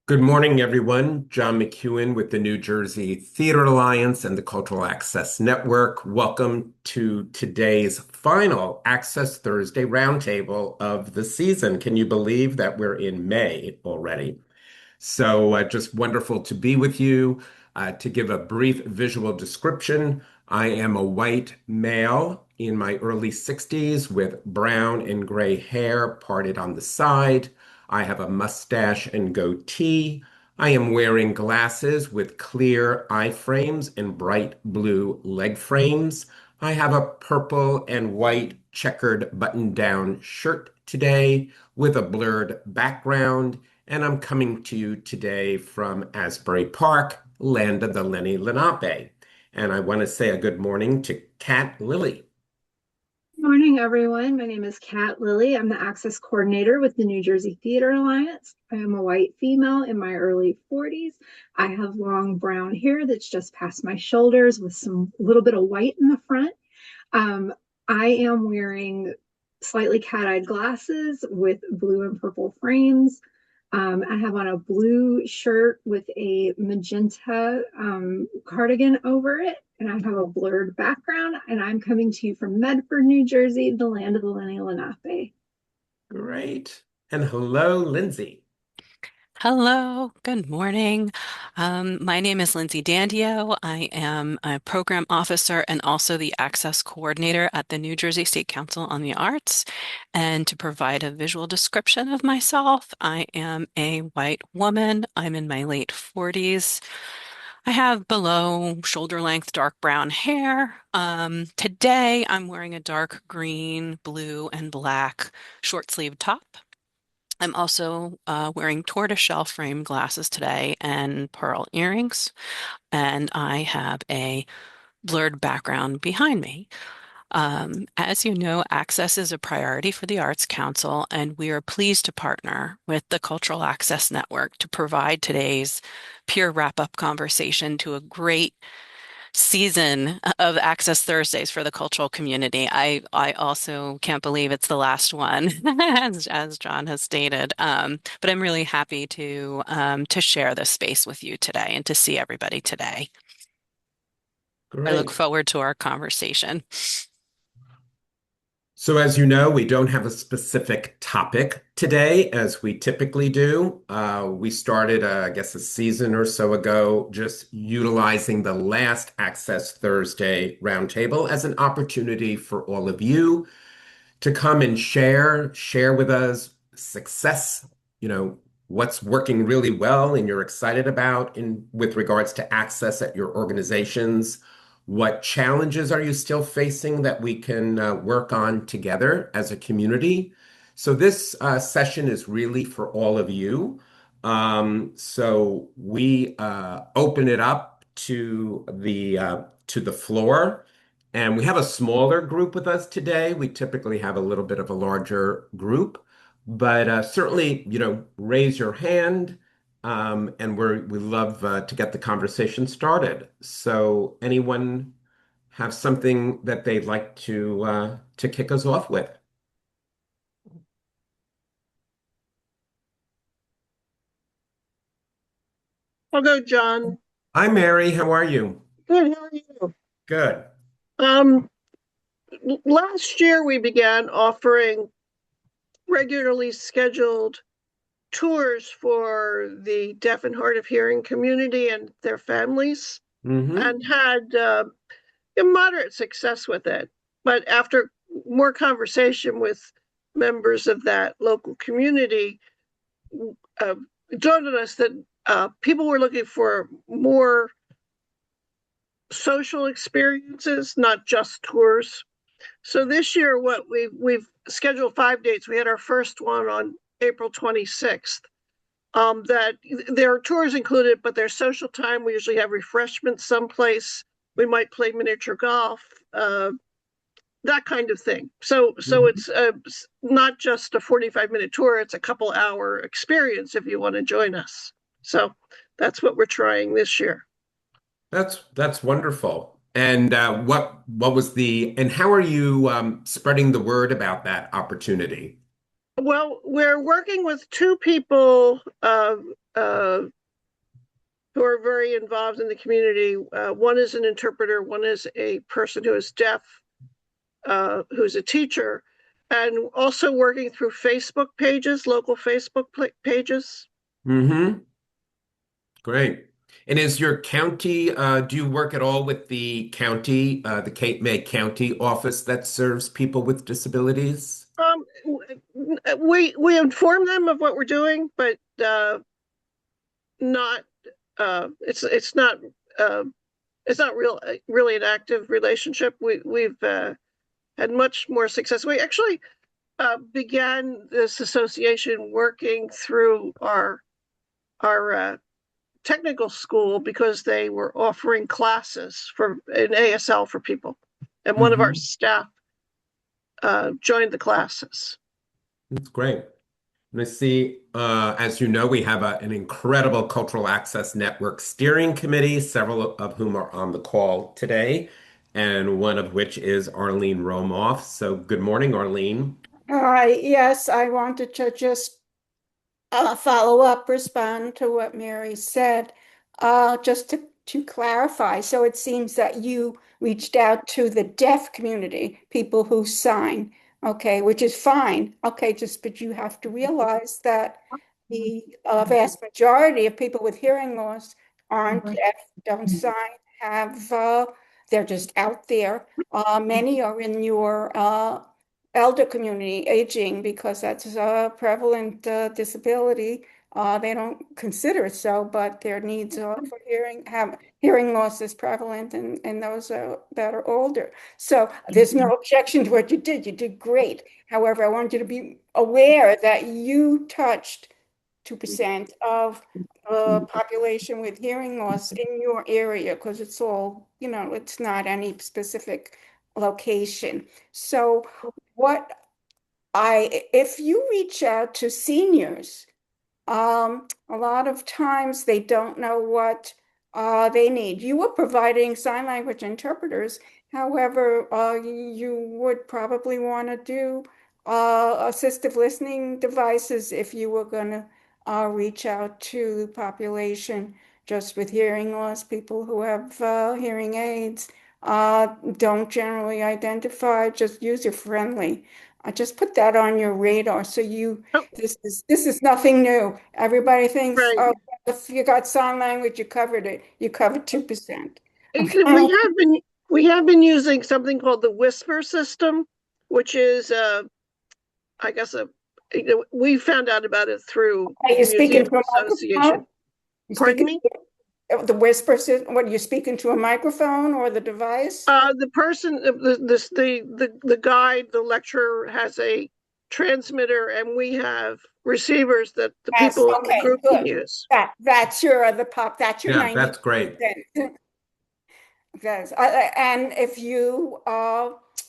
Good morning, everyone. John McEwen with the New Jersey Theater Alliance and the Cultural Access Network. Welcome to today's final Access Thursday Roundtable of the season. Can you believe that we're in May already? Just wonderful to be with you. To give a brief visual description, I am a white male in my early 60s with brown and gray hair parted on the side. I have a mustache and goatee. I am wearing glasses with clear eye frames and bright blue leg frames. I have a purple and white checkered button-down shirt today with a blurred background, and I'm coming to you today from Asbury Park, land of the Lenni Lenape. And I want to say a good morning to Kat Lilly. Good morning, everyone. My name is Kat Lilly. I'm the Access Coordinator with the New Jersey Theater Alliance. I am a white female in my early 40s. I have long brown hair that's just past my shoulders with some little bit of white in the front. Um, I am wearing slightly cat-eyed glasses with blue and purple frames. I have on a blue shirt with a magenta cardigan over it, and I have a blurred background. And I'm coming to you from Medford, New Jersey, the land of the Lenni Lenape. Great. And hello, Lindsay. Hello, good morning. My name is Lindsay Dandio. I am a program officer and also the access coordinator at the New Jersey State Council on the Arts. And to provide a visual description of myself, I am a white woman. I'm in my late 40s. I have below shoulder length dark brown hair. Today, I'm wearing a dark green, blue, and black short sleeve top. I'm also wearing tortoiseshell frame glasses today and pearl earrings, and I have a blurred background behind me. As you know, access is a priority for the Arts Council, and we are pleased to partner with the Cultural Access Network to provide today's peer wrap-up conversation to a great season of Access Thursdays for the cultural community. I also can't believe it's the last one, as John has stated. But I'm really happy to share this space with you today and to see everybody today. I look Great. forward to our conversation. So, as you know, we don't have a specific topic today as we typically do. We started, I guess, a season or so ago, just utilizing the last Access Thursday roundtable as an opportunity for all of you to come and share with us success, what's working really well and you're excited about in with regards to access at your organizations. What challenges are you still facing that we can work on together as a community? So this session is really for all of you. So we open it up to the floor. And we have a smaller group with us today. We typically have a little bit of a larger group, but certainly, raise your hand, and we love to get the conversation started. So, anyone have something that they'd like to kick us off with? I'll go, John. Hi, Mary. How are you? Good, how are you? Good. Um, Last year we began offering regularly scheduled tours for the deaf and hard of hearing community and their families, Mm-hmm. and had a moderate success with it. But after more conversation with members of that local community, uh, it dawned on us that people were looking for more social experiences, not just tours. So this year, what we've scheduled 5 dates. We had our first one on April 26th. That there are tours included, but there's social time. We usually have refreshments someplace. We might play miniature golf, that kind of thing. So Mm-hmm. it's not just a 45-minute tour. It's a couple-hour experience if you want to join us. So that's what we're trying this year. That's wonderful. And what was the and how are you spreading the word about that opportunity? Well, we're working with two people uh, who are very involved in the community. One is an interpreter, one is a person who is deaf, who's a teacher, and also working through Facebook pages, local Facebook pages. Mm-hmm. Great. And is your county, do you work at all with the county, the Cape May County office that serves people with disabilities? Um, we inform them of what we're doing, but not it's not uh, it's not really an active relationship. We've had much more success. We actually began this association working through our technical school because they were offering classes for an ASL for people, and one of our Mm-hmm. staff joined the classes. That's great. And I see, as you know, we have an incredible Cultural Access Network steering committee, several of whom are on the call today, and one of which is Arlene Romoff. So good morning, Arlene. Yes, I wanted to just follow up, respond to what Mary said, just to clarify. So it seems that you reached out to the deaf community, people who sign, okay, which is fine. Okay, just but you have to realize that the vast majority of people with hearing loss aren't deaf, don't sign, have they're just out there. Many are in your elder community, aging, because that's a prevalent disability. They don't consider it so, but their needs for hearing loss is prevalent in those that are older. So there's no objection to what you did. You did great. However, I want you to be aware that you touched 2% of the population with hearing loss in your area because it's all, it's not any specific location. So what if you reach out to seniors, a lot of times they don't know what they need. You were providing sign language interpreters. However, you would probably want to do assistive listening devices if you were going to reach out to the population just with hearing loss. People who have hearing aids don't generally identify, just user friendly. I just put that on your radar so Oh, this is nothing new. Everybody thinks, right. oh, if you got sign language, you covered it. You covered 2%. We have been using something called the Whisper system, which is I guess we found out about it through Are you the speaking Museum to a microphone? Association. You Pardon speaking me? the whisper system? What, are you speaking to a microphone or the device? The person, the guide, the lecturer has a transmitter, and we have receivers that the Yes, people in the okay, group can good. use. That's your other pop, that's your Yeah, that's great. 90%. Yes, and if you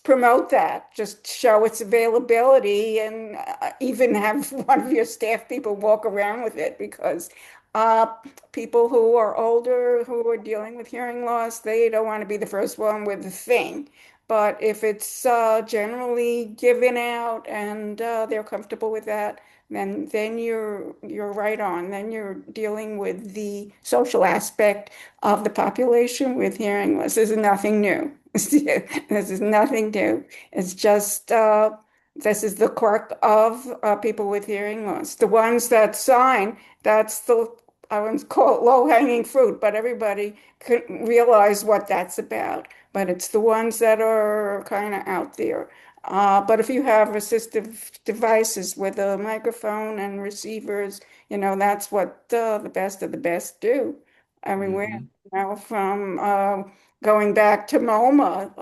promote that, just show its availability and even have one of your staff people walk around with it because uh, people who are older, who are dealing with hearing loss, they don't want to be the first one with the thing. But if it's generally given out and they're comfortable with that, then you're right on. Then you're dealing with the social aspect of the population with hearing loss. This is nothing new. This is nothing new. It's just this is the quirk of people with hearing loss. The ones that sign, that's the I wouldn't call it low-hanging fruit, but everybody can realize what that's about. But it's the ones that are kind of out there. But if you have assistive devices with a microphone and receivers, that's what the best of the best do everywhere. Hmm. From going back to MoMA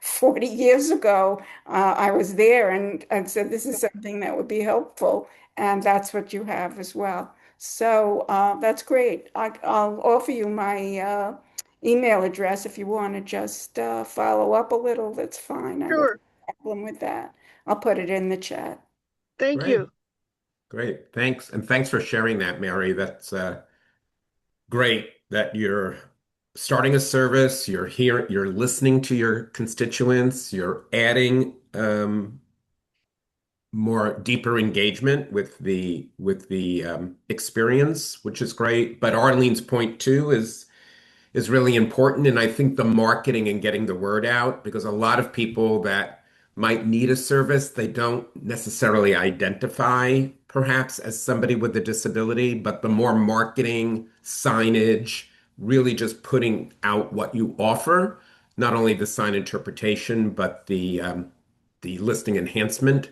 40 years ago, I was there and said this is something that would be helpful, and that's what you have as well. So that's great. I'll offer you my email address if you want to just follow up a little. That's fine. I don't have Sure. a problem with that. I'll put it in the chat. Thank Great, you. great. Thanks. And thanks for sharing that, Mary. That's great that you're starting a service, you're here, you're listening to your constituents, you're adding more deeper engagement with the experience, which is great. But Arlene's point too is really important. And I think the marketing and getting the word out, because a lot of people that might need a service, they don't necessarily identify perhaps as somebody with a disability, but the more marketing, signage, really just putting out what you offer, not only the sign interpretation, but the listing enhancement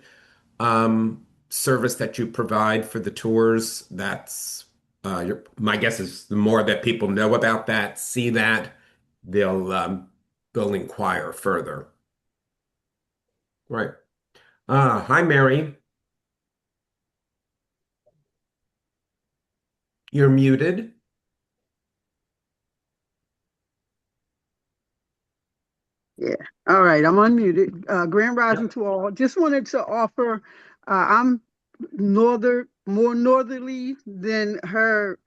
service that you provide for the tours. My guess is the more that people know about that, see that, they'll inquire further. Right. Hi, Mary. You're muted. Yeah. All right. I'm unmuted. Grand Rising Yep. to all. Just wanted to offer, I'm more northerly than her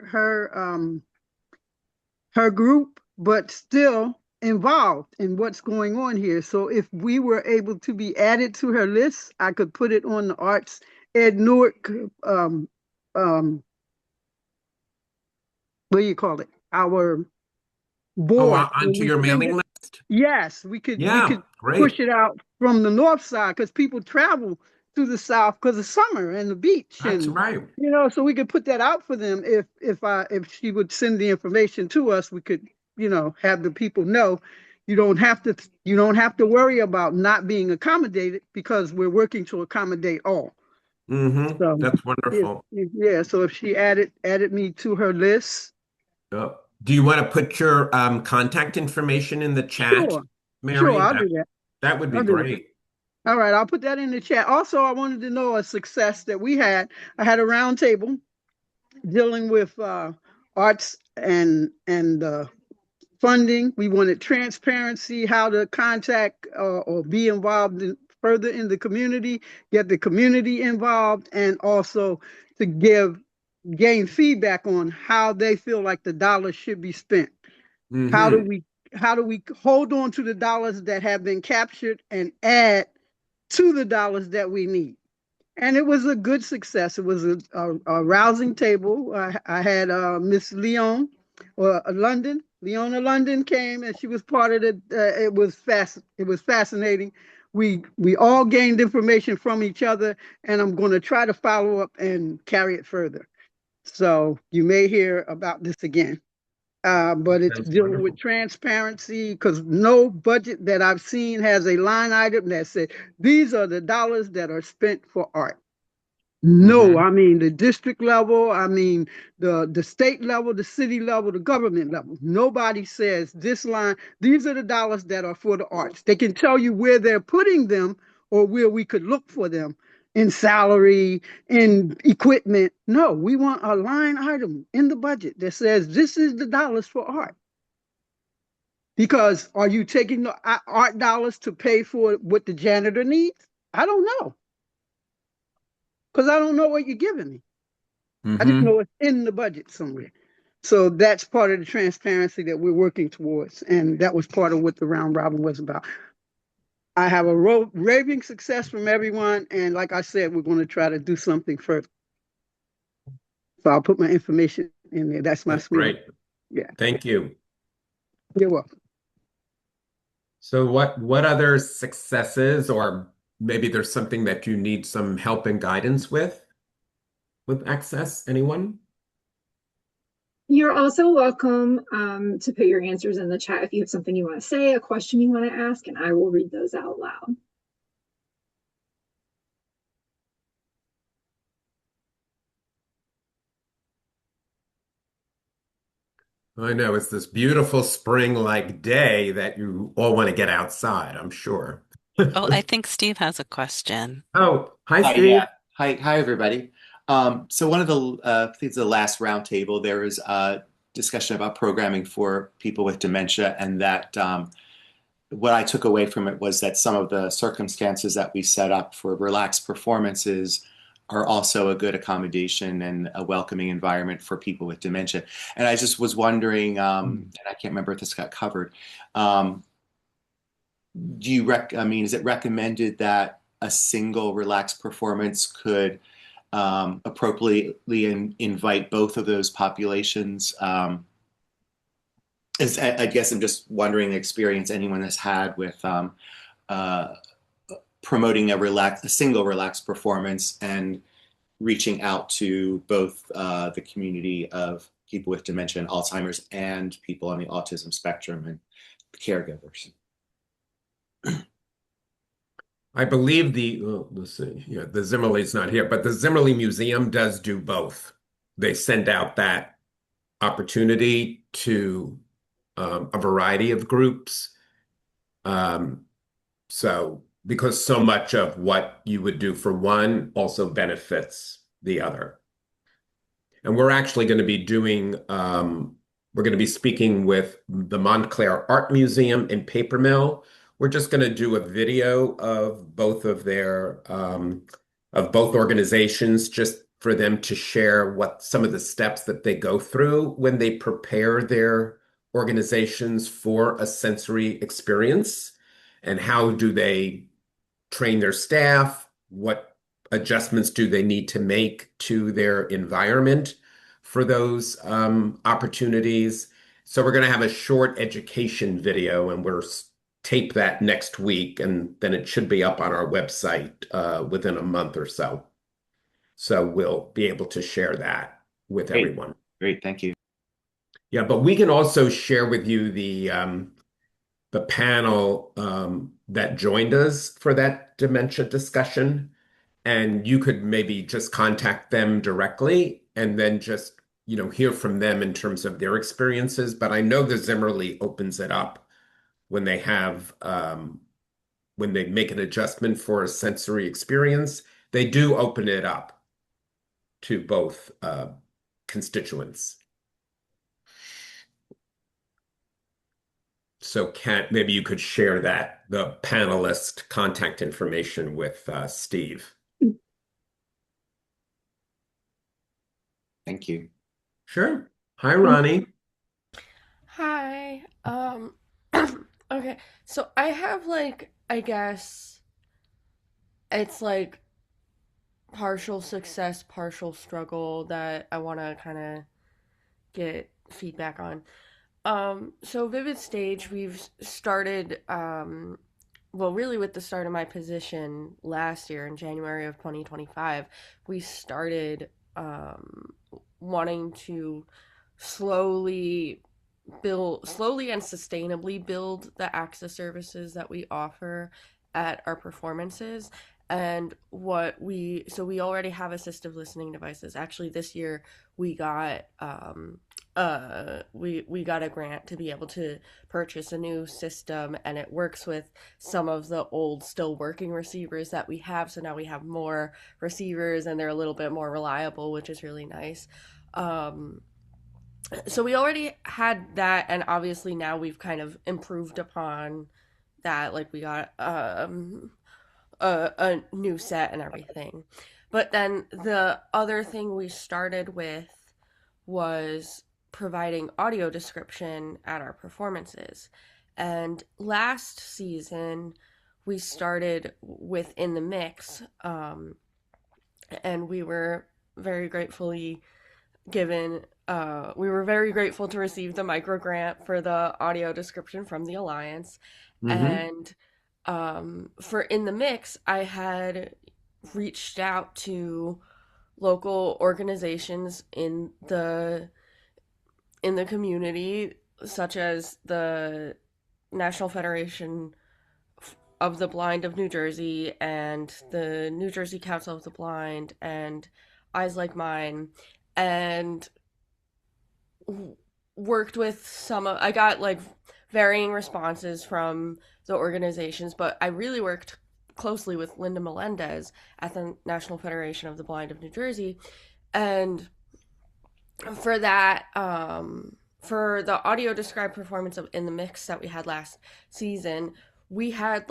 group, but still involved in what's going on here. So if we were able to be added to her list, I could put it on the Arts Ed Newark, um, what do you call it? Our Oh, board. When onto we your send mailing it, list? yes, we could Yeah, great. push it out from the north side because people travel to the south because of summer and the beach That's and right. so we could put that out for them if she would send the information to us, we could, have the people know you don't have to worry about not being accommodated because we're working to accommodate all. So That's yeah, wonderful. yeah. So if she added me to her list, Do you want to put your contact information in the chat, sure, sure, Mary? I'll That do that. that would be I'll do that. great. All right, I'll put that in the chat. Also, I wanted to know a success that we had. I had a roundtable dealing with arts and funding. We wanted transparency, how to contact or be involved further in the community, get the community involved, and also to gain feedback on how they feel like the dollars should be spent. How do Hmm. we how do we hold on to the dollars that have been captured and add to the dollars that we need? And it was a good success. It was a rousing table. I had Miss Leon, or London. Leona London came, and she was part of it. It was fast. It was fascinating. We all gained information from each other, and I'm going to try to follow up and carry it further. So you may hear about this again. But it's Sounds dealing with wonderful. transparency because no budget that I've seen has a line item that said these are the dollars that are spent for art. No, Hmm. I mean the district level, I mean the state level, the city level, the government level. Nobody says this line, these are the dollars that are for the arts. They can tell you where they're putting them or where we could look for them in salary, in equipment. No, we want a line item in the budget that says this is the dollars for art. Because are you taking the art dollars to pay for what the janitor needs? I don't know because I don't know what you're giving me. I just Hmm. know it's in the budget somewhere. So that's part of the transparency that we're working towards. And that was part of what the round robin was about. I have a raving success from everyone. And like I said, we're going to try to do something further. So I'll put my information in there. That's my That's spiel. great. Yeah, Thank you. you're welcome. So what other successes, or maybe there's something that you need some help and guidance with access? Anyone? You're also welcome to put your answers in the chat if you have something you want to say, a question you want to ask, and I will read those out loud. I know it's this beautiful spring-like day that you all want to get outside, I'm sure. Oh, I think Steve has a question. Oh, hi, Hi, Steve. yeah. Hi, everybody. So one of the I think it's the last roundtable, there was a discussion about programming for people with dementia, and that what I took away from it was that some of the circumstances that we set up for relaxed performances are also a good accommodation and a welcoming environment for people with dementia. And I just was wondering, and I can't remember if this got covered. I mean, is it recommended that a single relaxed performance could appropriately invite both of those populations. I guess I'm just wondering the experience anyone has had with uh, promoting a single relaxed performance and reaching out to both the community of people with dementia and Alzheimer's and people on the autism spectrum and caregivers. I believe let's see, yeah, the Zimmerle's not here, but the Zimmerle Museum does do both. They send out that opportunity to a variety of groups. Um, so, because so much of what you would do for one also benefits the other. And we're actually going to be we're going to be speaking with the Montclair Art Museum and Paper Mill. We're just going to do a video of of both organizations, just for them to share what some of the steps that they go through when they prepare their organizations for a sensory experience, and how do they train their staff, what adjustments do they need to make to their environment for those opportunities. So we're going to have a short education video, and we're tape that next week, and then it should be up on our website within a month or so. So we'll be able to share that with Great. everyone. Great, thank you. Yeah, but we can also share with you the panel that joined us for that dementia discussion. And you could maybe just contact them directly and then just, hear from them in terms of their experiences. But I know the Zimmerle opens it up when they when they make an adjustment for a sensory experience. They do open it up to both constituents. So maybe you could share the panelist contact information with Steve. Thank you. Sure. Hi, Ronnie. Hi. Okay. So I have I guess it's partial success, partial struggle that I want to kind of get feedback on. So Vivid Stage, we've started well, really with the start of my position last year in January of 2025, we started wanting to slowly and sustainably build the access services that we offer at our performances. And we already have assistive listening devices. Actually, this year we got we got a grant to be able to purchase a new system, and it works with some of the old still working receivers that we have. So now we have more receivers and they're a little bit more reliable, which is really nice. So we already had that, and obviously now we've kind of improved upon that. We got a new set and everything. But then the other thing we started with was providing audio description at our performances. And last season we started with In the Mix, and we were very gratefully given we were very grateful to receive the micro grant for the audio description from the Alliance. And for In the Mix, I had reached out to local organizations in the community, such as the National Federation of the Blind of New Jersey and the New Jersey Council of the Blind and Eyes Like Mine, and worked with I got varying responses from the organizations, but I really worked closely with Linda Melendez at the National Federation of the Blind of New Jersey. And for that, for the audio described performance of In the Mix that we had last season, we had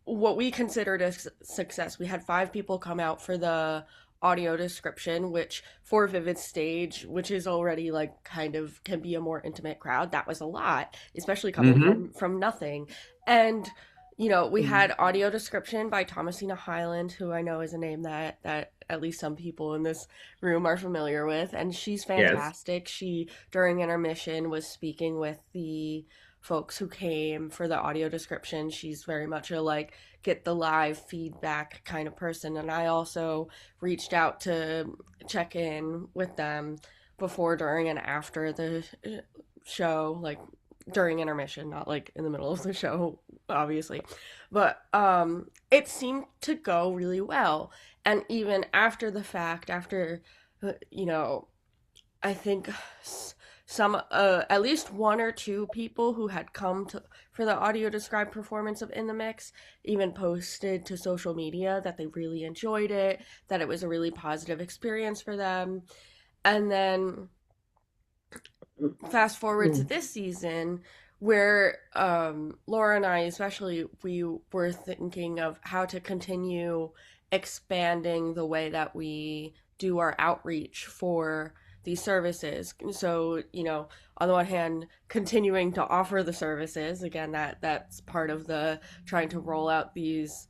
what we considered a success. We had 5 people come out for the audio description, which for Vivid Stage, which is already kind of can be a more intimate crowd, that was a lot, especially coming from nothing. And we had audio description by Thomasina Highland, who I know is a name that at least some people in this room are familiar with, and she's Yes. fantastic. She, during intermission, was speaking with the folks who came for the audio description. She's very much a like get the live feedback kind of person, and I also reached out to check in with them before, during, and after the show, like during intermission, not like in the middle of the show, obviously. But it seemed to go really well. And even after the fact, after you know, I think some at least one or two people who had come to for the audio described performance of In the Mix even posted to social media that they really enjoyed it, that it was a really positive experience for them. And then fast forward to this season, where Laura and I especially, we were thinking of how to continue expanding the way that we do our outreach for these services. So, on the one hand, continuing to offer the services, again, that's part of the trying to roll out these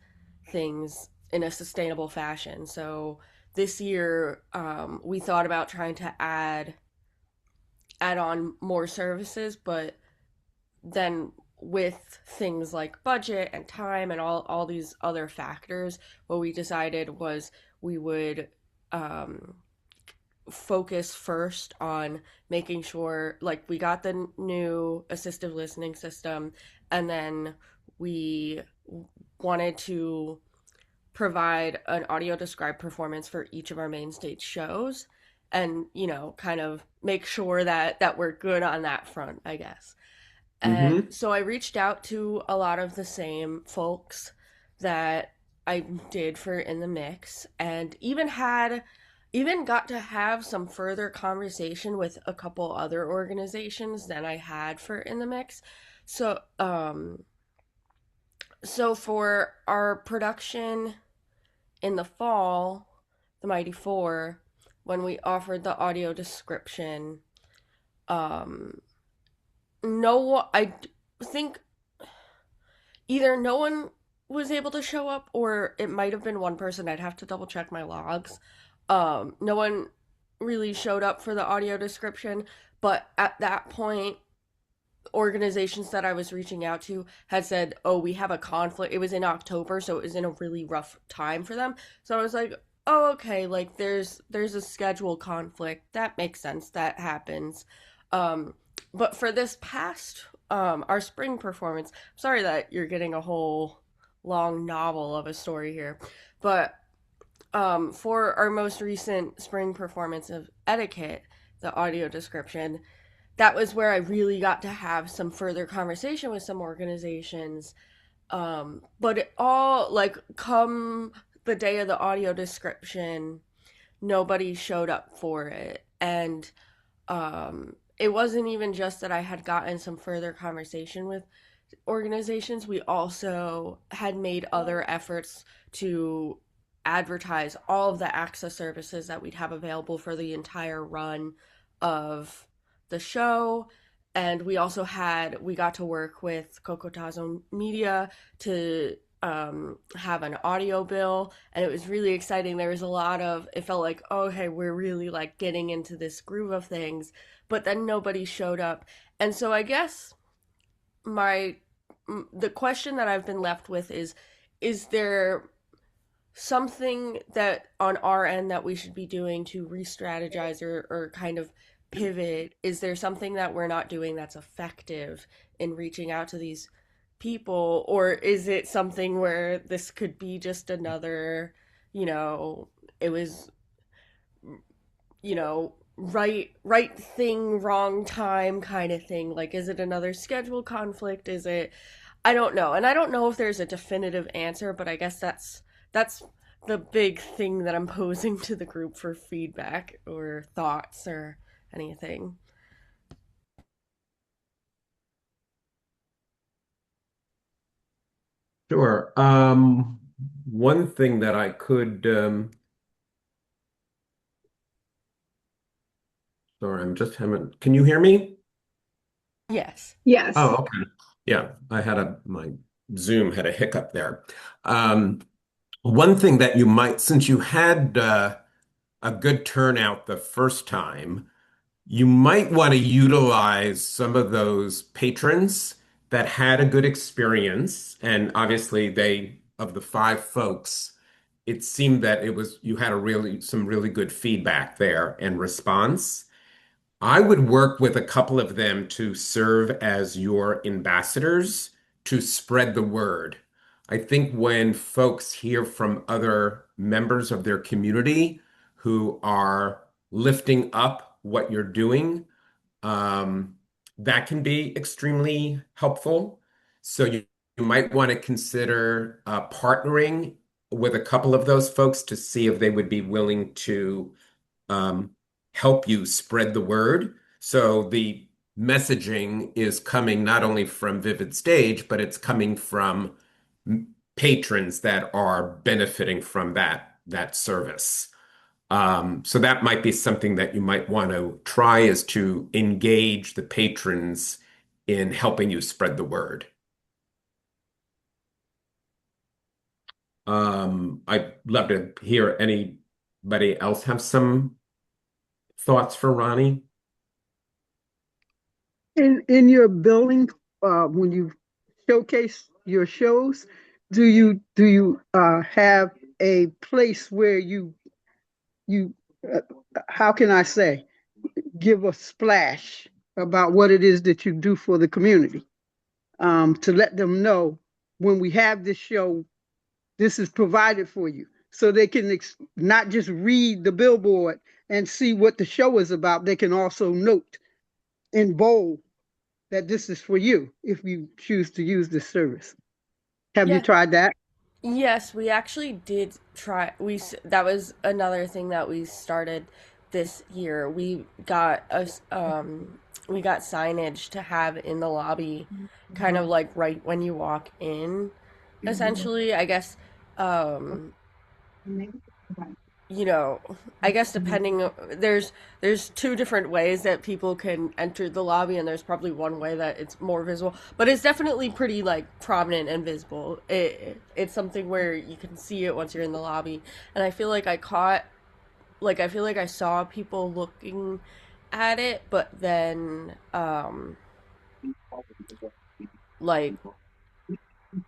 things in a sustainable fashion. So this year, we thought about trying to add on more services, but then with things like budget and time and all these other factors, what we decided was we would focus first on making sure, like, we got the new assistive listening system, and then we wanted to provide an audio described performance for each of our main stage shows, and kind of make sure that we're good on that front, I guess. And Mm-hmm. so I reached out to a lot of the same folks that I did for In the Mix, and even got to have some further conversation with a couple other organizations than I had for In the Mix. So for our production in the fall, the Mighty Four, when we offered the audio description, um no, I think either no one was able to show up, or it might have been one person. I'd have to double check my logs. No one really showed up for the audio description, but at that point, organizations that I was reaching out to had said, "Oh, we have a conflict." It was in October, so it was in a really rough time for them. So I was like, "Oh, okay, like there's a schedule conflict. That makes sense. That happens." But for this past our spring performance, I'm sorry that you're getting a whole long novel of a story here, but for our most recent spring performance of Etiquette, the audio description, that was where I really got to have some further conversation with some organizations. But it all, like, come the day of the audio description, nobody showed up for it. And it wasn't even just that I had gotten some further conversation with organizations, we also had made other efforts to advertise all of the access services that we'd have available for the entire run of the show. And we got to work with Cocotazo Media to have an audio bill, and it was really exciting. There was a lot of, it felt like, oh, okay, we're really like getting into this groove of things, but then nobody showed up. And so I guess my the question that I've been left with is there something that on our end that we should be doing to re-strategize, or kind of pivot? Is there something that we're not doing that's effective in reaching out to these people, or is it something where this could be just another, it was, right thing, wrong time kind of thing? Like, is it another schedule conflict? Is it, I don't know. And I don't know if there's a definitive answer, but I guess that's the big thing that I'm posing to the group for feedback or thoughts or anything. Sure. One thing that I could, sorry, I'm just having, can you hear me? Yes. Yes. Oh, okay. Yeah, I had my Zoom had a hiccup there. Um, One thing that you might, since you had a good turnout the first time, you might want to utilize some of those patrons that had a good experience. And obviously, of the five folks, it seemed that you had some really good feedback there and response. I would work with a couple of them to serve as your ambassadors to spread the word. I think when folks hear from other members of their community who are lifting up what you're doing, um, that can be extremely helpful. So you might want to consider partnering with a couple of those folks to see if they would be willing to um, help you spread the word. So the messaging is coming not only from Vivid Stage, but it's coming from patrons that are benefiting from that service. So that might be something that you might want to try is to engage the patrons in helping you spread the word. I'd love to hear anybody else have some thoughts for Ronnie. In your building, when you showcase your shows, do you have a place where you uh, how can I say, give a splash about what it is that you do for the community, to let them know when we have this show, this is provided for you, so they can not just read the billboard and see what the show is about. They can also note in bold that this is for you if you choose to use this service. Have you Yeah. tried that? Yes, we actually did try. That was another thing that we started this year. We got signage to have in the lobby, kind of like right when you walk in. Essentially, I guess, um, you know, I guess depending, there's two different ways that people can enter the lobby, and there's probably one way that it's more visible, but it's definitely pretty like prominent and visible. It's something where you can see it once you're in the lobby, and I feel like I feel like I saw people looking at it, but then like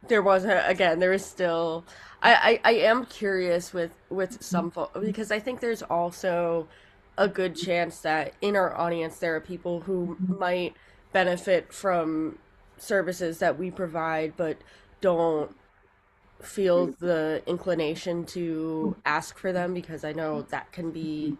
there wasn't, again, there is still, I am curious with some folks, because I think there's also a good chance that in our audience there are people who might benefit from services that we provide but don't feel the inclination to ask for them, because I know that can be,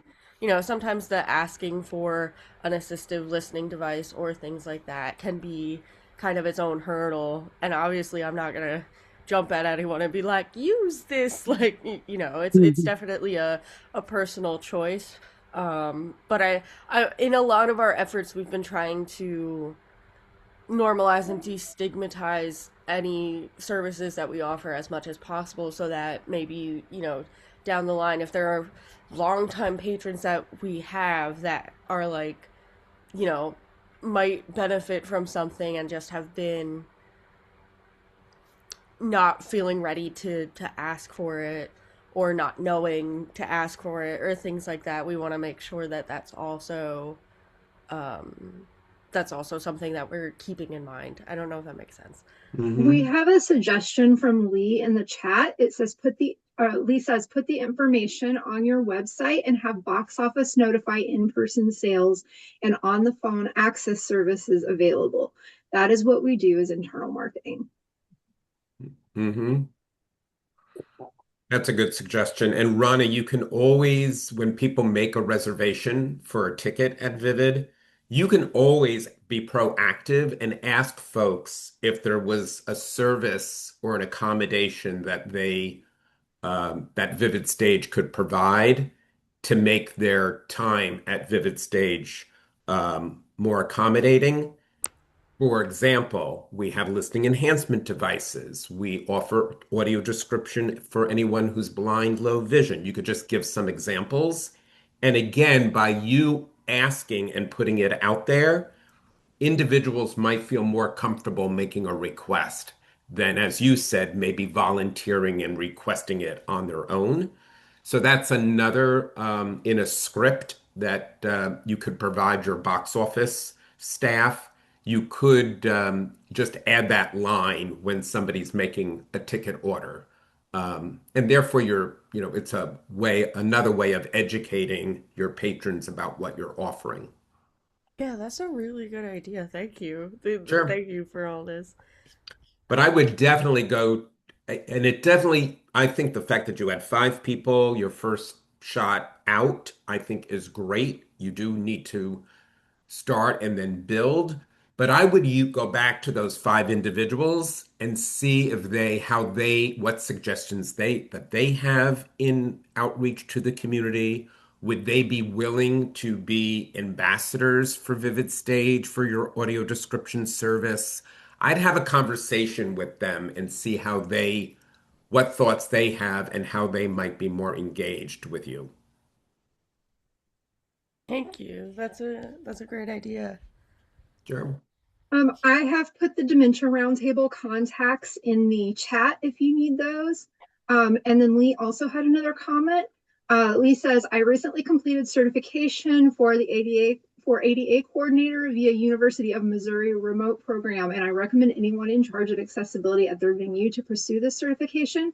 sometimes the asking for an assistive listening device or things like that can be kind of its own hurdle. And obviously, I'm not gonna jump at anyone and be like, use this. Like, it's Mhm. definitely a personal choice. But in a lot of our efforts, we've been trying to normalize and destigmatize any services that we offer as much as possible, so that maybe, down the line, if there are longtime patrons that we have that are like, you know, might benefit from something and just have been not feeling ready to ask for it, or not knowing to ask for it, or things like that, we want to make sure that um that's also something that we're keeping in mind. I don't know if that makes sense. We Hmm. have a suggestion from Lee in the chat. It says Lee says put the information on your website and have box office notify in-person sales and on the phone access services available. That is what we do as internal marketing. Hmm. That's a good suggestion. And Rana, you can always, when people make a reservation for a ticket at Vivid, you can always be proactive and ask folks if there was a service or an accommodation that Vivid Stage could provide to make their time at Vivid Stage more accommodating. For example, we have listening enhancement devices. We offer audio description for anyone who's blind, low vision. You could just give some examples. And again, by you asking and putting it out there, individuals might feel more comfortable making a request. than, as you said, maybe volunteering and requesting it on their own. So that's another in a script that you could provide your box office staff. You could just add that line when somebody's making a ticket order. And therefore it's a way, another way of educating your patrons about what you're offering. Yeah, that's a really good idea. Thank you. Sure. Thank you for all this. But I would definitely go, and it definitely, I think the fact that you had five people, your first shot out, I think is great. You do need to start and then build. But I would you go back to those five individuals and see if what suggestions they have in outreach to the community. Would they be willing to be ambassadors for Vivid Stage for your audio description service? I'd have a conversation with them and see what thoughts they have and how they might be more engaged with you. Thank you. That's a great idea. Sure. I have put the Dementia Roundtable contacts in the chat if you need those. And then Lee also had another comment. Lee says, I recently completed certification for the ADA coordinator via University of Missouri remote program, and I recommend anyone in charge of accessibility at their venue to pursue this certification.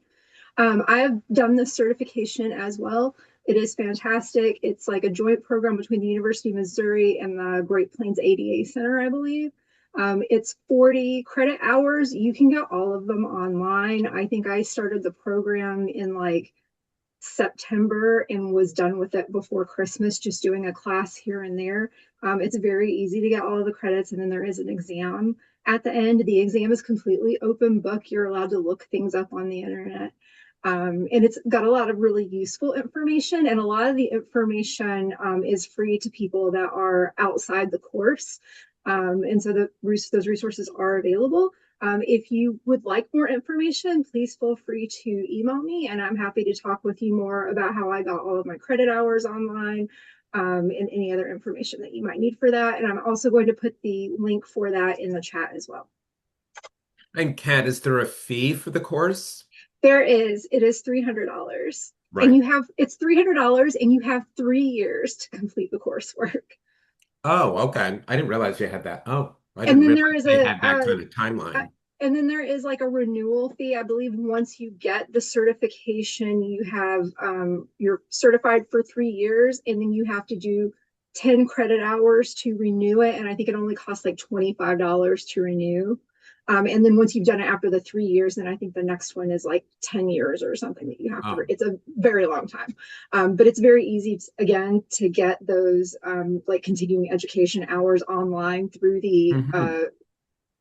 I have done this certification as well. It is fantastic. It's like a joint program between the University of Missouri and the Great Plains ADA Center, I believe. It's 40 credit hours. You can get all of them online. I think I started the program in like September and was done with it before Christmas, just doing a class here and there. It's very easy to get all of the credits, and then there is an exam at the end. The exam is completely open book. You're allowed to look things up on the internet. And it's got a lot of really useful information, and a lot of the information is free to people that are outside the course. And so those resources are available. If you would like more information, please feel free to email me, and I'm happy to talk with you more about how I got all of my credit hours online, and any other information that you might need for that. And I'm also going to put the link for that in the chat as well. And Kat, is there a fee for the course? There is. It is $300. Right. And it's $300 and you have 3 years to complete the coursework. Oh, okay. I didn't realize you had that. Oh, I And didn't then realize there is they had that kind of uh, timeline. and then there is like a renewal fee. I believe once you get the certification, you're certified for 3 years, and then you have to do 10 credit hours to renew it. And I think it only costs like $25 to renew. And then once you've done it after the 3 years, then I think the next one is like 10 years or something that you have to, Oh, it's a very long time. But it's very easy, again, to get those like continuing education hours online through the hmm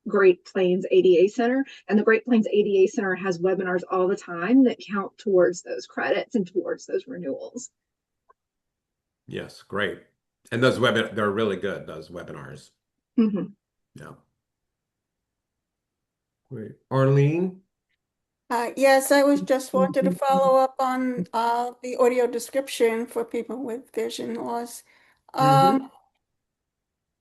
Great Plains ADA Center. And the Great Plains ADA Center has webinars all the time that count towards those credits and towards those renewals. Yes, great. And they're really good, those webinars. Mm-hmm. Yeah. Great. Arlene? Yes, I was just wanted to follow up on the audio description for people with vision loss. hmm Um,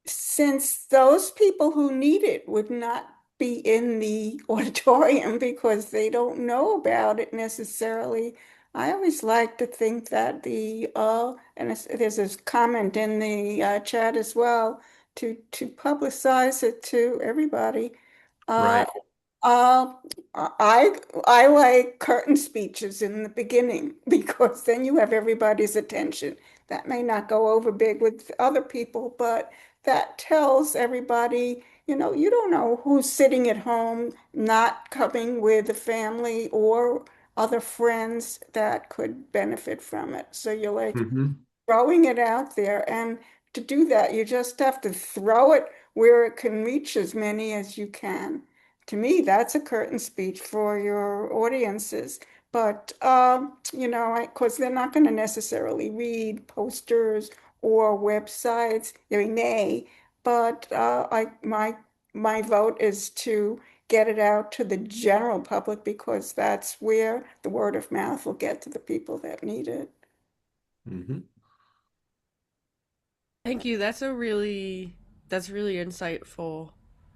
since those people who need it would not be in the auditorium because they don't know about it necessarily, I always like to think that there's this comment in the chat as well to publicize it to everybody. Uh, Right. uh, I like curtain speeches in the beginning because then you have everybody's attention. That may not go over big with other people, but that tells everybody, you don't know who's sitting at home, not coming with a family or other friends that could benefit from it. So you're like hmm throwing it out there. And to do that, you just have to throw it where it can reach as many as you can. To me, that's a curtain speech for your audiences. But, because they're not going to necessarily read posters or websites. They may, but my vote is to get it out to the general public because that's where the word of mouth will get to the people that need it. hmm Thank you. That's really insightful.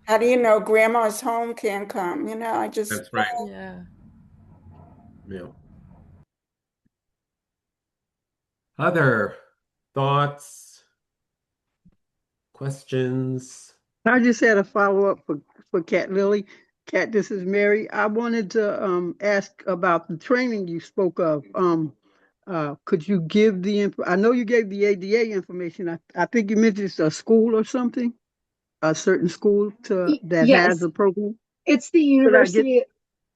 How do you know grandma's home can't come? I just, That's right. Yeah. Yeah. Other thoughts, questions? I just had a follow-up for Cat Lily. Cat, this is Mary. I wanted to ask about the training you spoke of. Could you give the info? I know you gave the ADA information. I think you mentioned it's a school or something, a certain school that has Yes, a program. it's the Could I get University.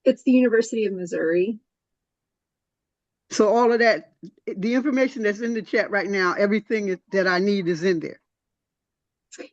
It's the University of Missouri. so all of that, the information that's in the chat right now, that I need is in there.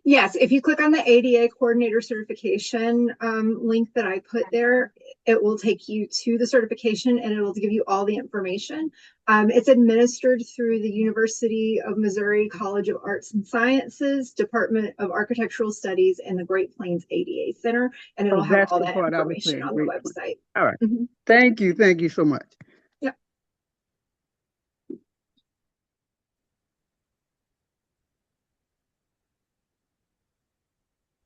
Yes, if you click on the ADA coordinator certification link that I put there, it will take you to the certification and it will give you all the information. It's administered through the University of Missouri College of Arts and Sciences, Department of Architectural Studies, and the Great Plains ADA Center, and it'll Oh, have that's all the that part I was information saying. on the Great. website. All right. Mhm. Thank you. Thank you so much. Yep.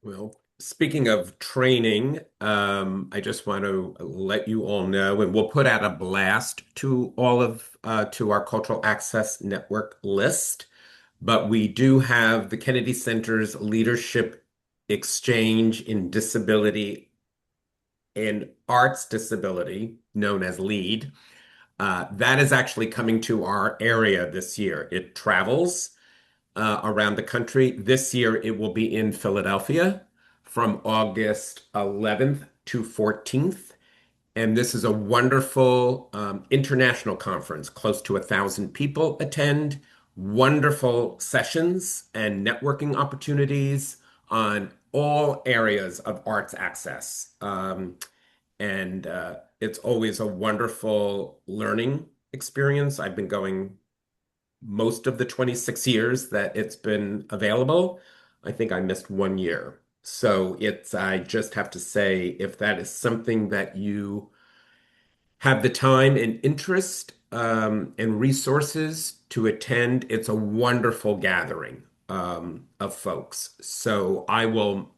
Well, speaking of training, I just want to let you all know, and we'll put out a blast to all of to our Cultural Access Network list. But we do have the Kennedy Center's Leadership Exchange in Disability and Arts Disability, known as LEAD. That is actually coming to our area this year. It travels around the country. This year, it will be in Philadelphia from August 11th to 14th. And this is a wonderful international conference. Close to 1,000 people attend, wonderful sessions and networking opportunities on all areas of arts access. And it's always a wonderful learning experience. I've been going most of the 26 years that it's been available. I think I missed 1 year. So I just have to say, if that is something that you have the time and interest and resources to attend, it's a wonderful gathering of folks. So I will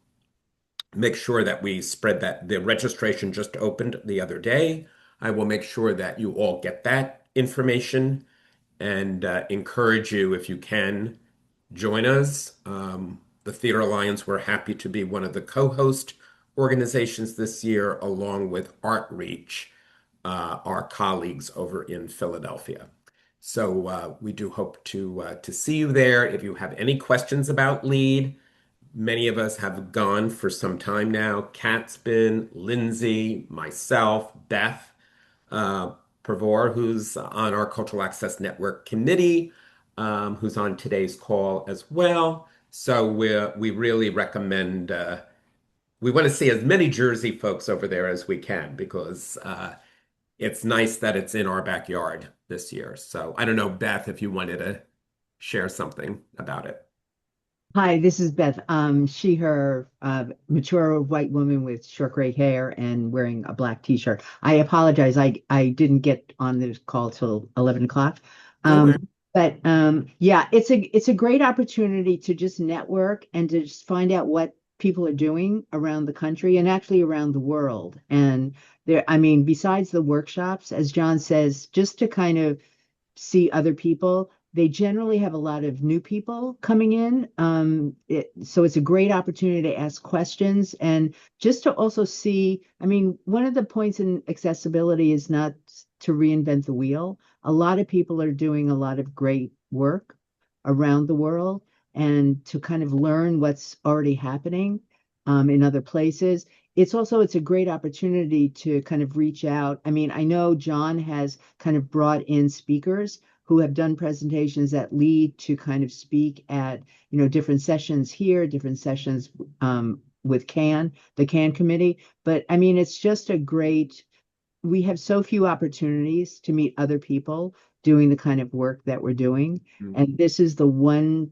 make sure that we spread that. The registration just opened the other day. I will make sure that you all get that information and encourage you, if you can, join us. The Theater Alliance, we're happy to be one of the co-host organizations this year, along with Artreach, our colleagues over in Philadelphia. So we do hope to see you there. If you have any questions about LEAD, many of us have gone for some time now. Kat's been, Lindsay, myself, Beth uh, Pavor, who's on our Cultural Access Network committee, who's on today's call as well. So we really recommend, we want to see as many Jersey folks over there as we can because it's nice that it's in our backyard this year. So I don't know, Beth, if you wanted to share something about it. Hi, this is Beth. She, her, mature white woman with short gray hair and wearing a black t-shirt. I apologize. I didn't get on this call till 11 o'clock. Okay. Yeah, it's a great opportunity to just network and to just find out what people are doing around the country and actually around the world. And I mean, besides the workshops, as John says, just to kind of see other people. They generally have a lot of new people coming in. So it's a great opportunity to ask questions and just to also see. I mean, one of the points in accessibility is not to reinvent the wheel. A lot of people are doing a lot of great work around the world and to kind of learn what's already happening in other places. It's a great opportunity to kind of reach out. I mean, I know John has kind of brought in speakers who have done presentations that lead to kind of speak at, different sessions here, different sessions with the CAN committee. But I mean, we have so few opportunities to meet other people doing the kind of work that we're doing. Mm. And this is the one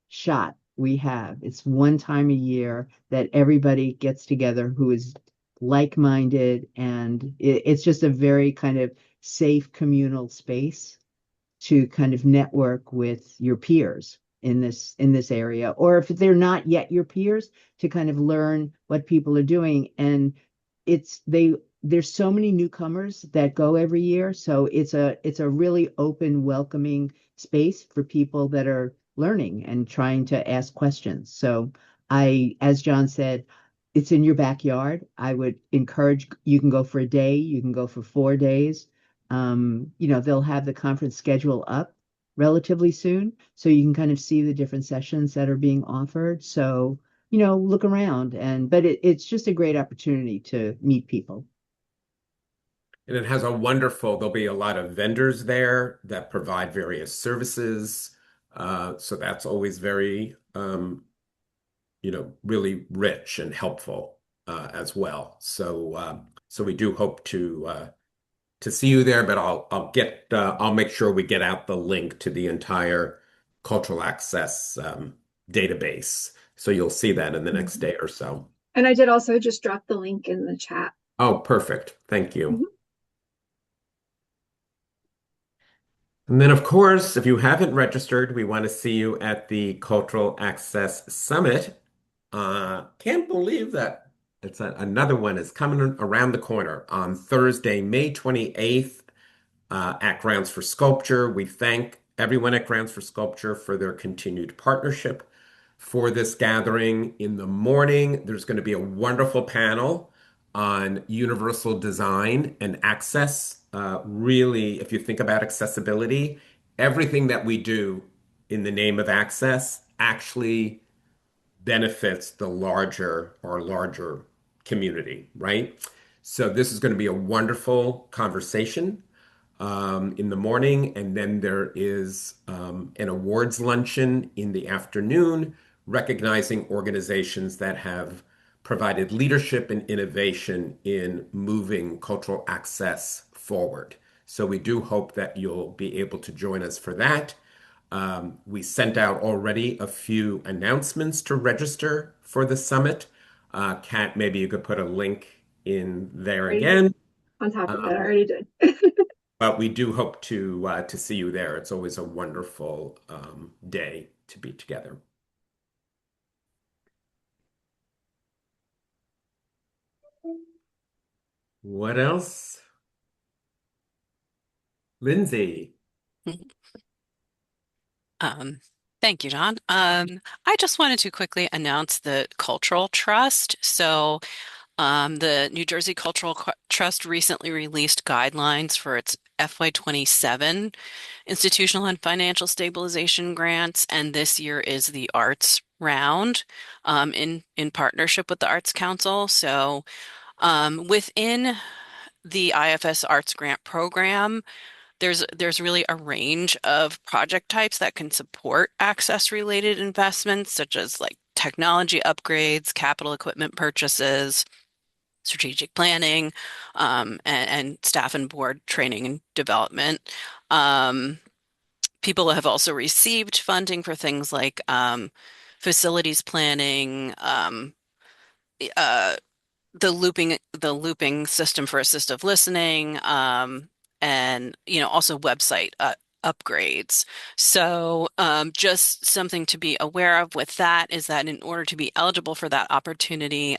shot we have. It's one time a year that everybody gets together who is like-minded, and it's just a very kind of safe communal space to kind of network with your peers. in this area, or if they're not yet your peers, to kind of learn what people are doing. And there's so many newcomers that go every year, so it's a really open, welcoming space for people that are learning and trying to ask questions. So as John said, it's in your backyard. I would encourage, you can go for a day, you can go for 4 days. They'll have the conference schedule up relatively soon, so you can kind of see the different sessions that are being offered. So, look around, but it's just a great opportunity to meet people. And it has there'll be a lot of vendors there that provide various services. So that's always very, really rich and helpful as well. So we do hope to see you there, but I'll make sure we get out the link to the entire cultural access database. So you'll see that in the next day or so. And I did also just drop the link in the chat. Oh, perfect. Thank you. Mhm. And then, of course, if you haven't registered, we want to see you at the Cultural Access Summit. Can't believe that another one is coming around the corner on Thursday, May 28th, at Grounds for Sculpture. We thank everyone at Grounds for Sculpture for their continued partnership for this gathering. In the morning, there's going to be a wonderful panel on universal design and access. Really, if you think about accessibility, everything that we do in the name of access actually benefits the larger community, right? So this is going to be a wonderful conversation in the morning, and then there is an awards luncheon in the afternoon, recognizing organizations that have provided leadership and innovation in moving cultural access forward. So we do hope that you'll be able to join us for that. We sent out already a few announcements to register for the summit. Kat, maybe you could put a link in there again. On top of it, I Um, already did. but we do hope to see you there. It's always a wonderful day to be together. What else? Lindsay. Um, Thank you, John. I just wanted to quickly announce the Cultural Trust. The New Jersey Trust recently released guidelines for its FY27 institutional and financial stabilization grants, and this year is the Arts Round in partnership with the Arts Council. Within the IFS Arts Grant Program, there's really a range of project types that can support access related investments, such as like technology upgrades, capital equipment purchases, strategic planning, and staff and board training and development. People have also received funding for things like facilities planning, uh, the looping system for assistive listening, and also website upgrades. Just something to be aware of with that is that in order to be eligible for that opportunity,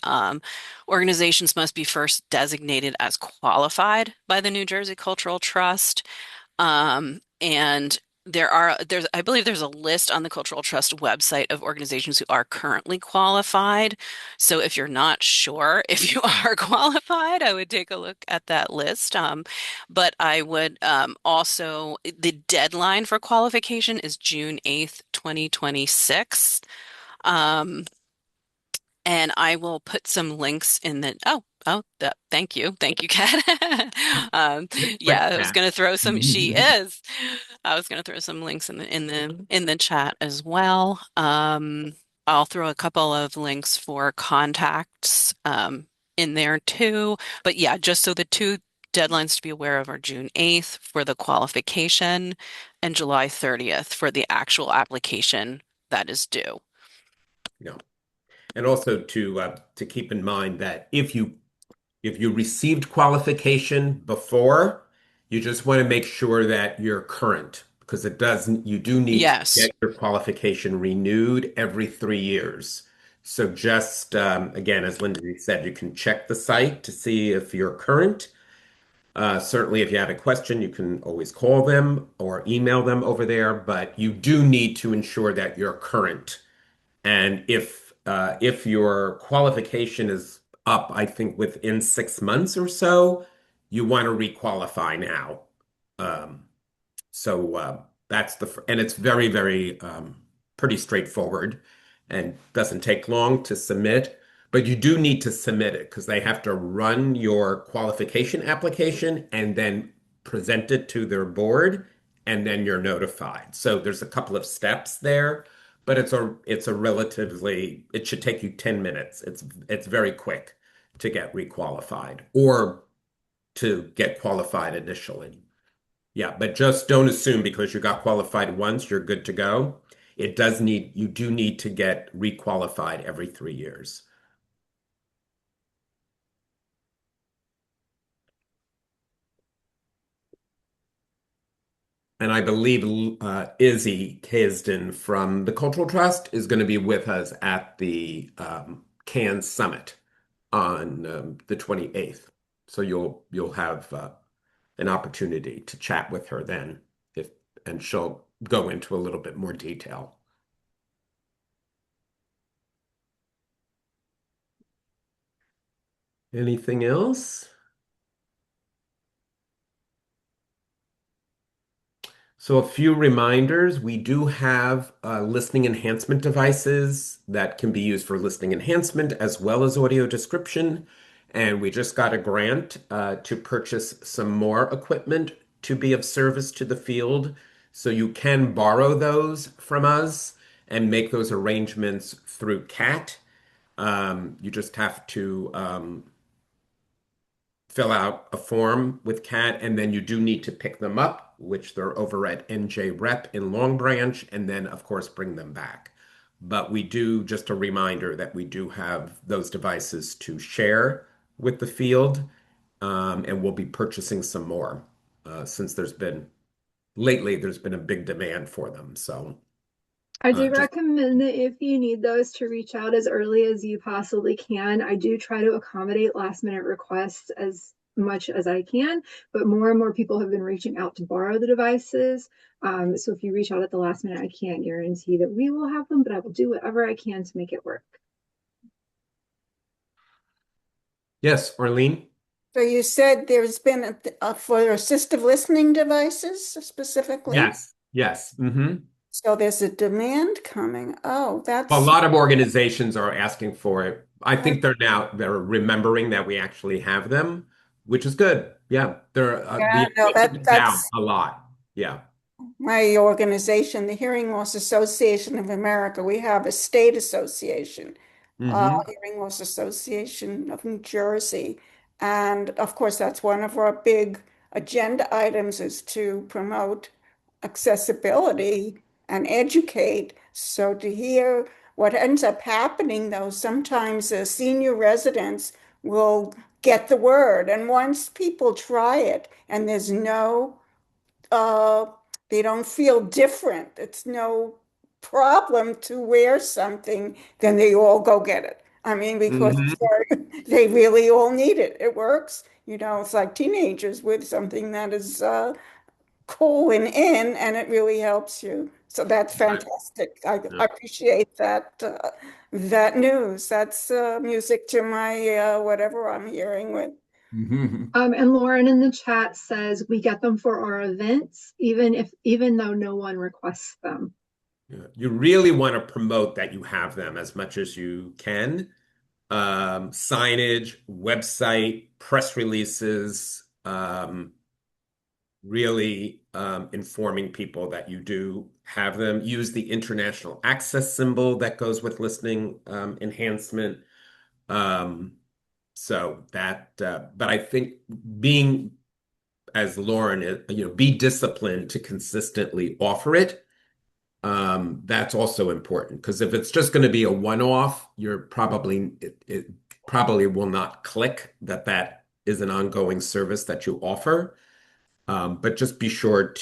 organizations must be first designated as qualified by the New Jersey Cultural Trust. And I believe there's a list on the Cultural Trust website of organizations who are currently qualified. So if you're not sure if you are qualified, I would take a look at that list. But I would also, the deadline for qualification is June 8th, 2026. Um, and I will put some links in the, thank you. Thank you, Kat. Yeah, Quick, I was Kat. going to throw some, she is. I was going to throw some links in the chat as well. I'll throw a couple of links for contacts in there too. But yeah, just so the two deadlines to be aware of are June 8th for the qualification and July 30th for the actual application that is due. Yeah. And also to keep in mind that if you received qualification before, you just want to make sure that you're current, because it doesn't, you do need to Yes. get your qualification renewed every 3 years. So just, again, as Lindsay said, you can check the site to see if you're current. Certainly, if you have a question, you can always call them or email them over there, but you do need to ensure that you're current. And if your qualification is up, I think within 6 months or so, you want to requalify now. Um, so that's and it's very, very pretty straightforward and doesn't take long to submit. But you do need to submit it because they have to run your qualification application and then present it to their board, and then you're notified. So there's a couple of steps there, but it's a relatively it should take you 10 minutes. It's very quick to get requalified or to get qualified initially. Yeah, but just don't assume because you got qualified once, you're good to go. You do need to get requalified every 3 years. And I believe Izzy Kasdan from the Cultural Trust is going to be with us at the Cannes Summit on the 28th. So you'll have an opportunity to chat with her then, and she'll go into a little bit more detail. Anything else? So a few reminders. We do have listening enhancement devices that can be used for listening enhancement as well as audio description. And we just got a grant to purchase some more equipment to be of service to the field. So you can borrow those from us and make those arrangements through CAT. You just have to fill out a form with CAT, and then you do need to pick them up, which they're over at NJ Rep in Long Branch, and then, of course, bring them back. But we do, just a reminder that we do have those devices to share with the field, and we'll be purchasing some more since lately, there's been a big demand for them. So I do just recommend that if you need those to reach out as early as you possibly can. I do try to accommodate last minute requests as much as I can, but more and more people have been reaching out to borrow the devices. So if you reach out at the last minute, I can't guarantee that we will have them, but I will do whatever I can to make it work. yes, Arlene? So you said there's been for assistive listening devices specifically. Yes, yes. Hmm. So there's a demand coming. Oh, A that's lot of organizations are asking for it. I think they're remembering that we actually have them, which is good. Yeah, the yeah, no, equipment is down that's a lot. Yeah. my organization, the Hearing Loss Association of America. We have a state association, Hmm. Hearing Loss Association of New Jersey. And of course, that's one of our big agenda items is to promote accessibility and educate. So to hear what ends up happening, though, sometimes the senior residents will get the word. And once people try it and there's no uh, they don't feel different. It's no problem to wear something, then they all go get it. I mean, because Hmm. they really all need it. It works. You know, it's like teenagers with something that is cool and in, and it really helps you. So that's Right. fantastic. I Yeah. appreciate that news. That's music to my whatever I'm hearing with. Mhm. And Lauren in the chat says we get them for our events, even though no one requests them. Yeah. You really want to promote that you have them as much as you can. Signage, website, press releases, really informing people that you do have them. Use the international access symbol that goes with listening enhancement. Um, but I think being as Lauren, be disciplined to consistently offer it. That's also important because if it's just going to be a one-off, it probably will not click that is an ongoing service that you offer. But just be sure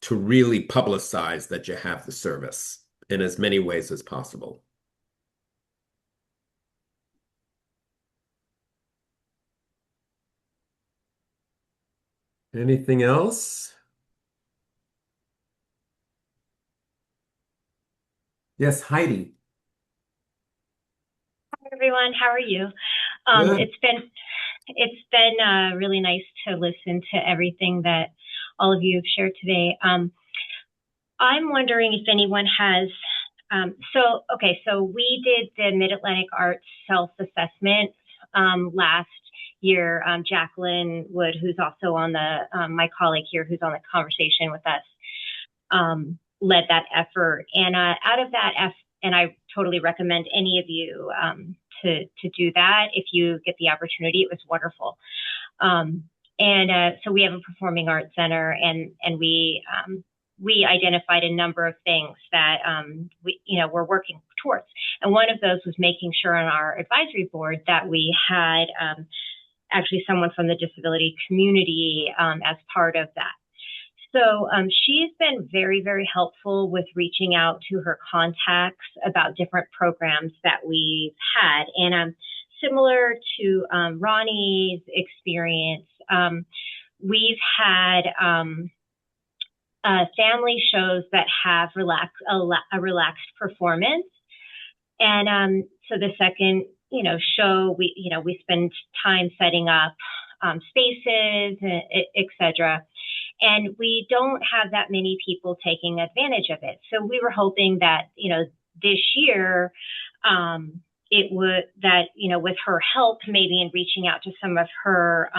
to really publicize that you have the service in as many ways as possible. Anything else? Yes, Heidi. Hi everyone, how are you? Good. It's been really nice to listen to everything that all of you have shared today. I'm wondering if anyone has so we did the Mid-Atlantic Arts self-assessment last year. Jacqueline Wood, who's also on my colleague here, who's on the conversation with us, led that effort. And out of that and I totally recommend any of you to do that if you get the opportunity. It was wonderful. So we have a performing arts center, and we identified a number of things that we're working towards. And one of those was making sure on our advisory board that we had actually someone from the disability community as part of that. So she's been very, very helpful with reaching out to her contacts about different programs that we've had. And similar to Ronnie's experience, we've had family shows that have a relaxed performance. And so the second, show, we spend time setting up spaces, et cetera. And we don't have that many people taking advantage of it. So we were hoping that, this year, with her help, maybe in reaching out to some of her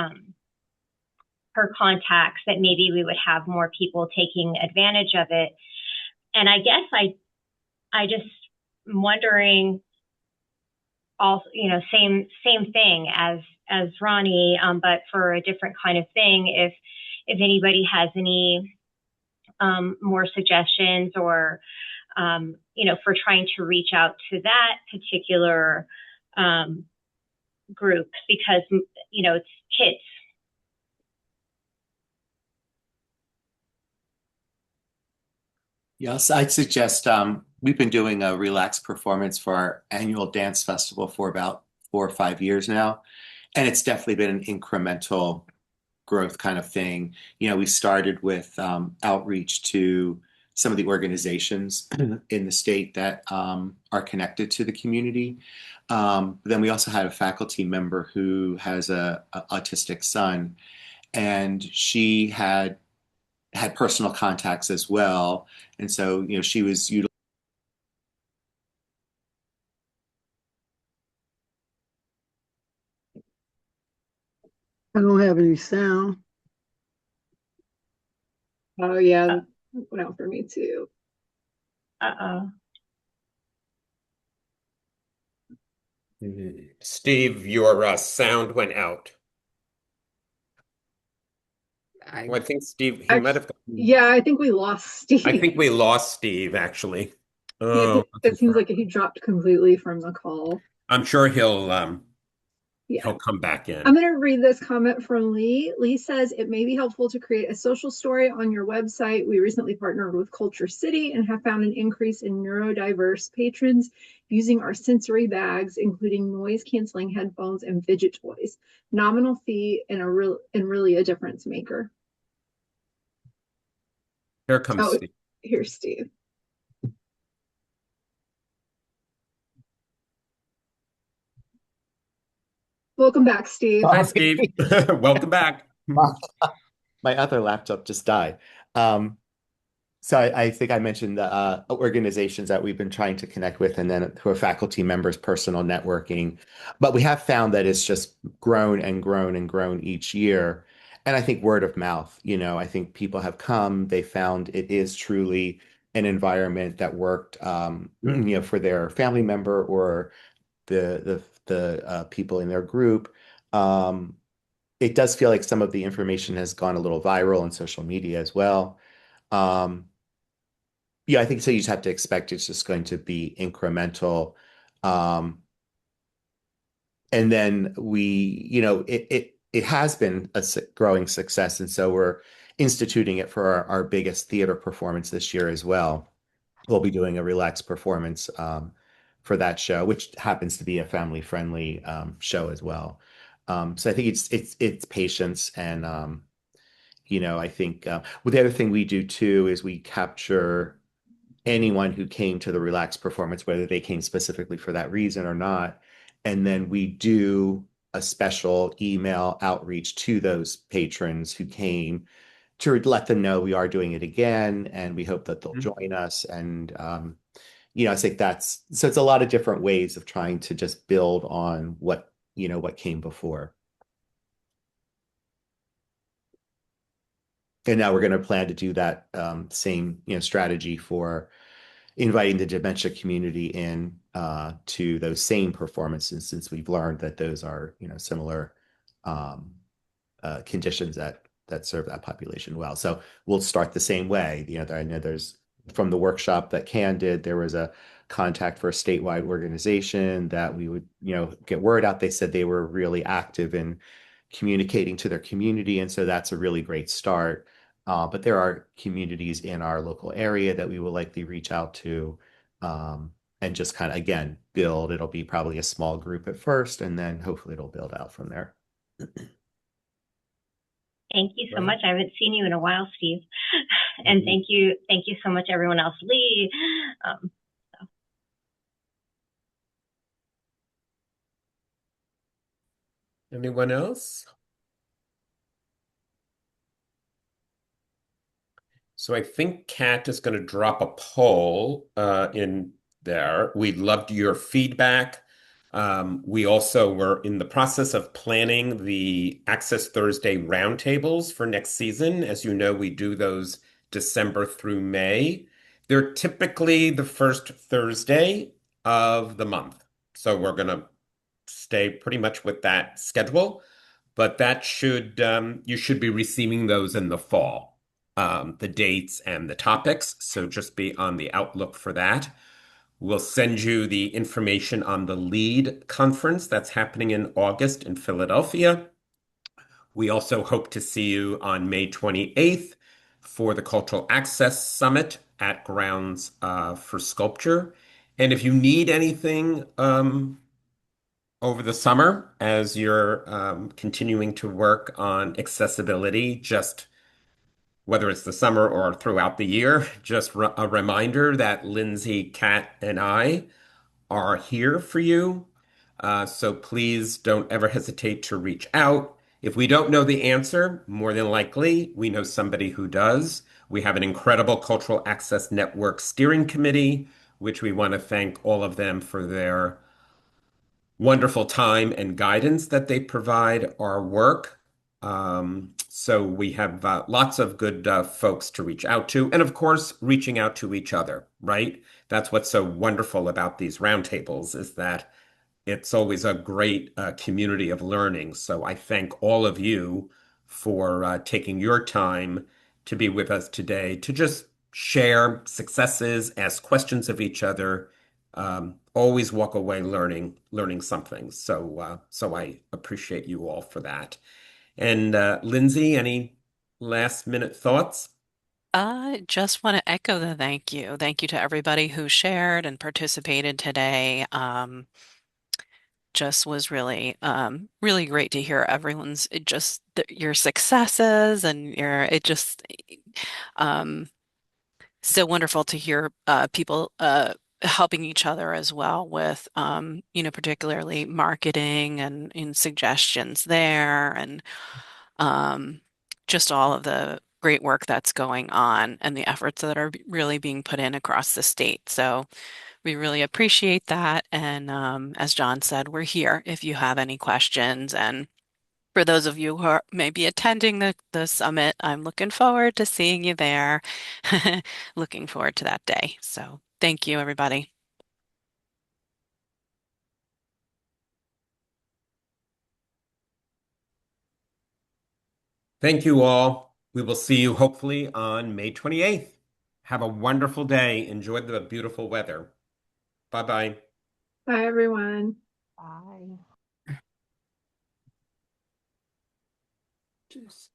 contacts, that maybe we would have more people taking advantage of it. And I guess I just wondering also, same thing as Ronnie, but for a different kind of thing. If anybody has any more suggestions or, for trying to reach out to that particular group, because, it's kids. Yes, I'd suggest we've been doing a relaxed performance for our annual dance festival for about 4 or 5 years now. And it's definitely been an incremental growth kind of thing. We started with outreach to some of the organizations in the state that are connected to the community. Then we also had a faculty member who has a autistic son, and she had personal contacts as well. And so, she was utilizing. I don't have any sound. Oh yeah, that went out for me too. Steve, your sound went out. I think Steve, he might have. Yeah, I think we lost Steve. I think we lost Steve, actually. Oh, it seems like he dropped completely from the call. I'm sure he'll come back in. I'm going to read this comment from Lee. Lee says, it may be helpful to create a social story on your website. We recently partnered with Culture City and have found an increase in neurodiverse patrons using our sensory bags, including noise-canceling headphones and fidget toys. Nominal fee and really a difference maker. Here comes Steve. Here's Steve. Welcome back, Steve. Hi, Steve. Welcome back. My other laptop just died. So I think I mentioned the organizations that we've been trying to connect with, and then who are faculty members, personal networking. But we have found that it's just grown and grown and grown each year. And I think word of mouth, I think people have come, they found it is truly an environment that worked, for their family member or the people in their group. It does feel like some of the information has gone a little viral on social media as well. Yeah, I think so. You just have to expect it's just going to be incremental. And then it has been a growing success. And so we're instituting it for our biggest theater performance this year as well. We'll be doing a relaxed performance for that show, which happens to be a family-friendly show as well. So I think it's patience and I think well, the other thing we do too is we capture anyone who came to the relaxed performance, whether they came specifically for that reason or not. And then we do a special email outreach to those patrons who came to let them know we are doing it again, and we hope that they'll join us. And I think so it's a lot of different ways of trying to just build on what came before. And now we're going to plan to do that same strategy for inviting the dementia community in to those same performances, since we've learned that those are similar conditions that serve that population well. So we'll start the same way. I know there's from the workshop that Can did, there was a contact for a statewide organization that we would get word out. They said they were really active in communicating to their community, and so that's a really great start. But there are communities in our local area that we will likely reach out to and just kind of, again, build. It'll be probably a small group at first, and then hopefully it'll build out from there. Thank you so much. I haven't seen you in a while, Steve. And thank you so much, everyone else. Lee. Anyone else? So I think Kat is going to drop a poll in there. We'd love your feedback. We also were in the process of planning the Access Thursday roundtables for next season. As you know, we do those December through May. They're typically the first Thursday of the month. So we're going to stay pretty much with that schedule, but you should be receiving those in the fall, the dates and the topics. So just be on the outlook for that. We'll send you the information on the LEAD conference that's happening in August in Philadelphia. We also hope to see you on May 28th for the Cultural Access Summit at Grounds for Sculpture. And if you need anything over the summer as you're continuing to work on accessibility, just whether it's the summer or throughout the year, just a reminder that Lindsay, Kat, and I are here for you. So please don't ever hesitate to reach out. If we don't know the answer, more than likely, we know somebody who does. We have an incredible Cultural Access Network steering committee, which we want to thank all of them for their wonderful time and guidance that they provide our work. So we have lots of good folks to reach out to. And of course, reaching out to each other, right? That's what's so wonderful about these roundtables, is that it's always a great community of learning. So I thank all of you for taking your time to be with us today, to just share successes, ask questions of each other, always walk away learning something. So I appreciate you all for that. And Lindsay, any last minute thoughts? I just want to echo the thank you. Thank you to everybody who shared and participated today. Just was really great to hear everyone's your successes and um, so wonderful to hear people helping each other as well with particularly marketing and in suggestions there, and just all of the great work that's going on and the efforts that are really being put in across the state. So we really appreciate that. And as John said, we're here if you have any questions. And for those of you who are maybe attending the summit, I'm looking forward to seeing you there. Looking forward to that day. So thank you, everybody. Thank you all. We will see you hopefully on May 28th. Have a wonderful day. Enjoy the beautiful weather. Bye-bye. Bye, everyone. Bye. Just